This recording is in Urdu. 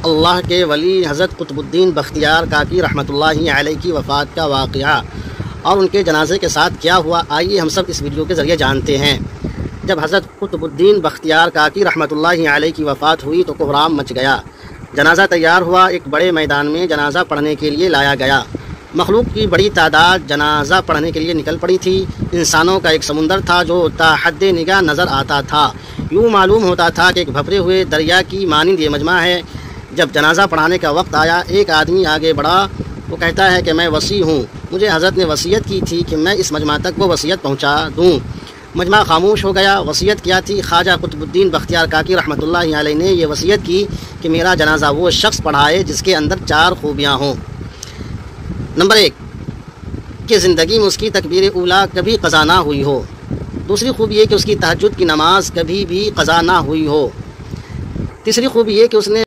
اللہ کے ولی حضرت قطب الدین بختیار کاکی رحمۃ اللہ علیہ کی وفات کا واقعہ اور ان کے جنازے کے ساتھ کیا ہوا، آئیے ہم سب اس ویڈیو کے ذریعے جانتے ہیں۔ جب حضرت قطب الدین بختیار کاکی رحمۃ اللہ علیہ کی وفات ہوئی تو کوہرام مچ گیا۔ جنازہ تیار ہوا، ایک بڑے میدان میں جنازہ پڑھنے کے لیے لایا گیا۔ مخلوق کی بڑی تعداد جنازہ پڑھنے کے لیے نکل پڑی تھی۔ انسانوں کا ایک سمندر تھا جو تا حد نگاہ نظر آتا تھا۔ یوں معلوم ہوتا تھا کہ ایک بھرے ہوئے دریا کی مانند یہ مجمع ہے۔ جب جنازہ پڑھانے کا وقت آیا، ایک آدمی آگے بڑھا۔ وہ کہتا ہے کہ میں وصی ہوں، مجھے حضرت نے وصیت کی تھی کہ میں اس مجمع تک وہ وصیت پہنچا دوں۔ مجمع خاموش ہو گیا۔ وصیت کیا تھی؟ خواجہ قطب الدین بختیار کاکی رحمۃ اللہ علیہ نے یہ وصیت کی کہ میرا جنازہ وہ شخص پڑھائے جس کے اندر 4 خوبیاں ہوں۔ نمبر 1 کہ زندگی میں اس کی تکبیر اولیٰ کبھی قضا نہ ہوئی ہو۔ دوسری خوبی یہ کہ اس کی تہجد کی نماز کبھی بھی قضا نہ ہوئی ہو۔ تیسری خوبی یہ کہ اس نے